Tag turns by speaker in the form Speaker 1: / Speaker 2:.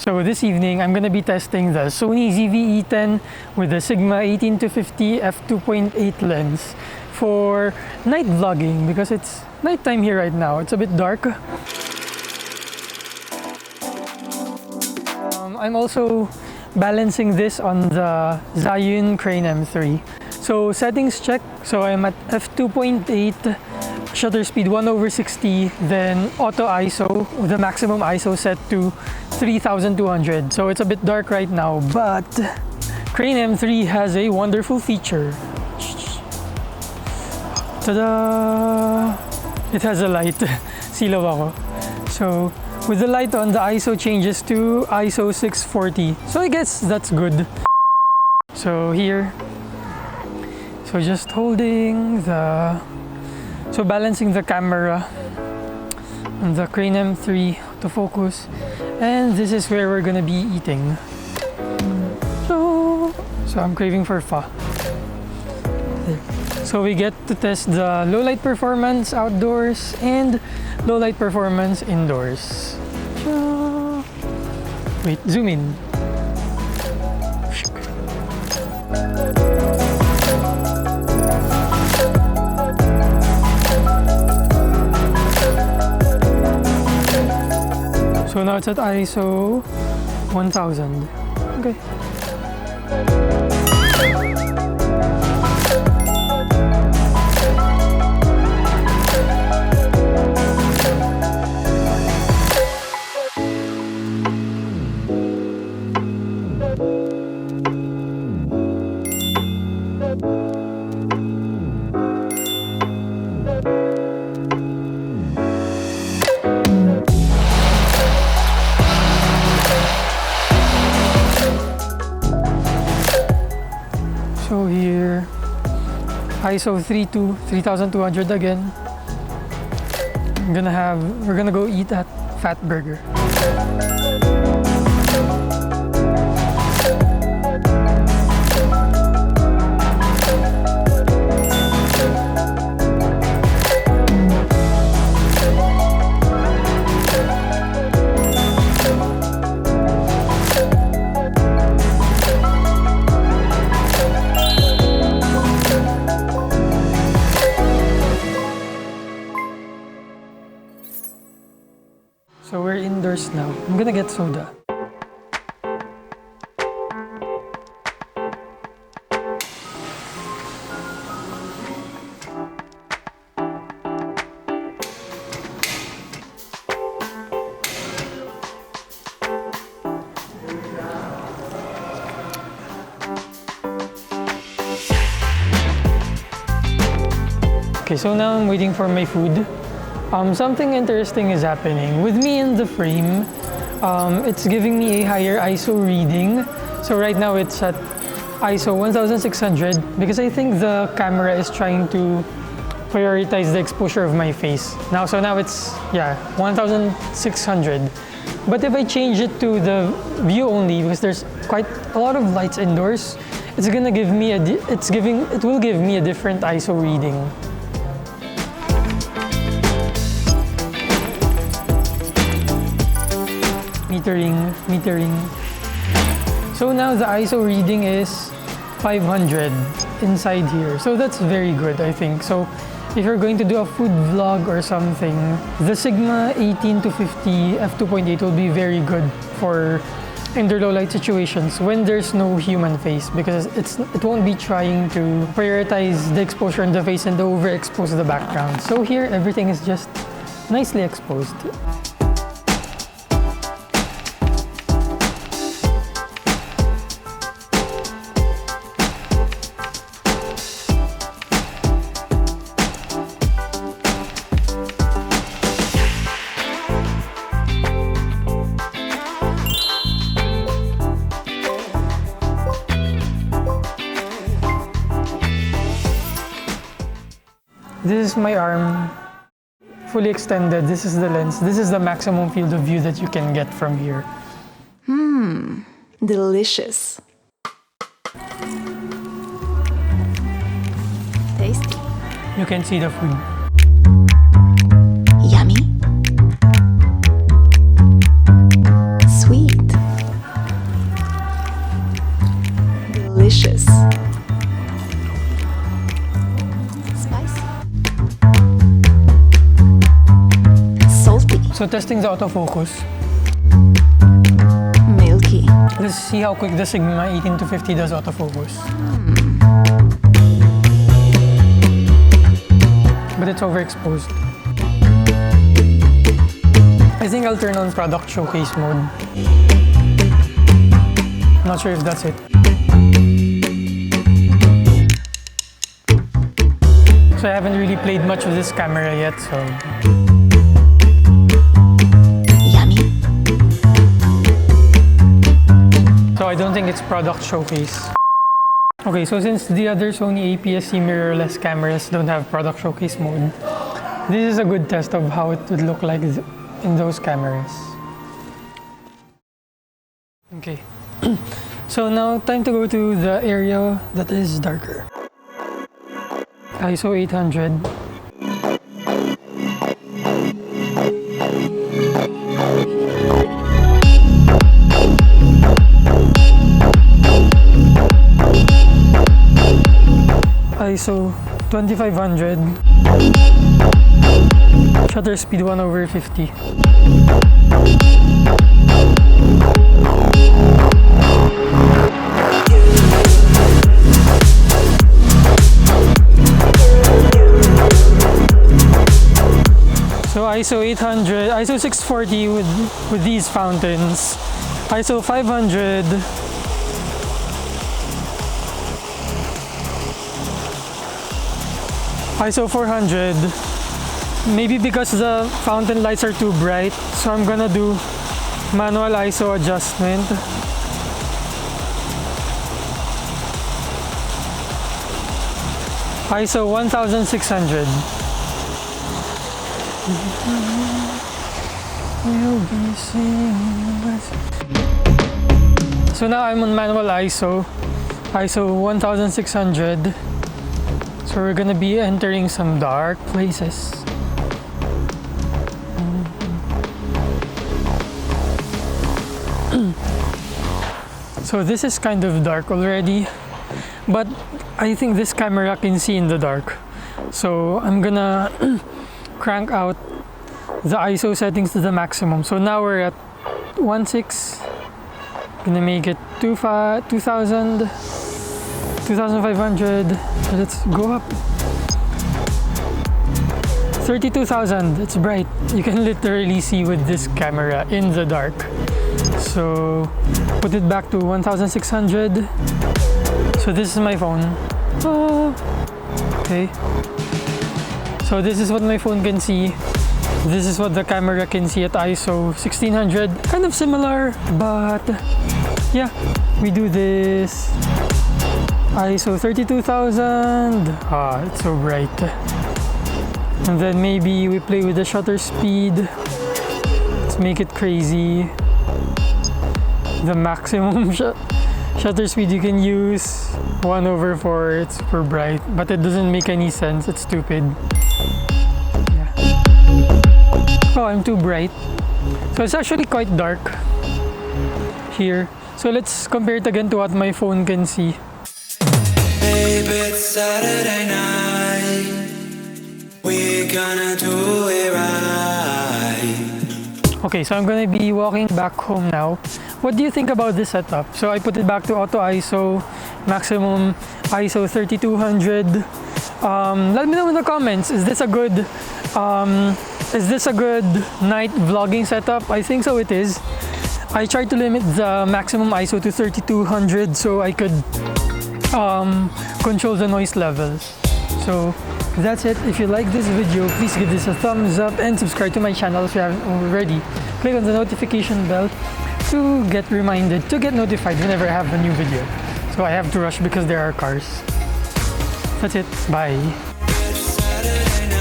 Speaker 1: So this evening, I'm gonna be testing the Sony ZV-E10 with the Sigma 18-50 f2.8 lens for night vlogging because it's nighttime here right now. It's a bit dark. I'm also balancing this on the Zhiyun Crane M3. So settings check. So I'm at f2.8, shutter speed 1/60, then auto ISO with the maximum ISO set to 3200. So it's a bit dark right now, but Crane M3 has a wonderful feature. Ta-da! It has a light. Silaw ako. So with the light on, the ISO changes to ISO 640. So I guess that's good. So here, so just holding the, so balancing the camera on the Crane M3 to focus, and this is where we're gonna be eating. So I'm craving for pho. So we get to test the low light performance outdoors and low light performance indoors. Wait, zoom in. So now it's at ISO 1000. Okay. So here, ISO 3200 again. We're gonna go eat at Fat Burger. So we're indoors now. I'm gonna get soda. Okay, so now I'm waiting for my food. Something interesting is happening. With me in the frame, it's giving me a higher ISO reading. So right now it's at ISO 1600 because I think the camera is trying to prioritize the exposure of my face. Now it's, 1600. But if I change it to the view only, because there's quite a lot of lights indoors, it will give me a different ISO reading. Metering. So now the ISO reading is 500 inside here. So that's very good, I think. So if you're going to do a food vlog or something, the Sigma 18-50 f2.8 will be very good for indoor low light situations when there's no human face, because it won't be trying to prioritize the exposure in the face and overexpose the background. So here everything is just nicely exposed. This is my arm, fully extended. This is the lens. This is the maximum field of view that you can get from here.
Speaker 2: Delicious. Tasty.
Speaker 1: You can see the food.
Speaker 2: Yummy. Sweet. delicious. Spicy. Salty.
Speaker 1: So testing the autofocus.
Speaker 2: Milky.
Speaker 1: Let's see how quick the Sigma 18-50 does autofocus. But it's overexposed. I think I'll turn on product showcase mode. Not sure if that's it. So I haven't really played much with this camera yet, so...
Speaker 2: Yummy.
Speaker 1: So I don't think it's product showcase. Okay, so since the other Sony APS-C mirrorless cameras don't have product showcase mode, this is a good test of how it would look like in those cameras. Okay, so now time to go to the area that is darker. ISO 800. ISO 2500. Shutter speed 1/50. So ISO 800, ISO 640 with these fountains, ISO 500, ISO 400. Maybe because the fountain lights are too bright, so I'm gonna do manual ISO adjustment. ISO 1600. So now I'm on manual ISO 1600. So we're gonna be entering some dark places. So this is kind of dark already, but I think this camera can see in the dark. So I'm gonna crank out the ISO settings to the maximum. So now we're at 1.6. Gonna make it 2,000, 2,500. Let's go up. 32,000. It's bright. You can literally see with this camera in the dark. So put it back to 1,600. So this is my phone. Oh. Okay. So this is what my phone can see. This is what the camera can see at ISO 1600. Kind of similar, but yeah, we do this. ISO 32,000. Ah, it's so bright. And then maybe we play with the shutter speed. Let's make it crazy. The maximum shutter speed you can use, 1/4. It's super bright, but it doesn't make any sense. It's stupid. Yeah. Oh, I'm too bright. So it's actually quite dark here. So let's compare it again to what my phone can see.
Speaker 3: Babe, it's Saturday night. We're gonna do it right.
Speaker 1: Okay, so I'm gonna be walking back home now. What do you think about this setup? So I put it back to auto ISO, maximum ISO 3200. Let me know in the comments. Is this a good night vlogging setup? I think so. It is. I tried to limit the maximum ISO to 3200 so I could control the noise levels. So that's it. If you like this video, please give this a thumbs up and subscribe to my channel if you haven't already. Click on the notification bell to get reminded, to get notified whenever I have a new video. So I have to rush because there are cars. That's it. Bye.
Speaker 3: Saturday night.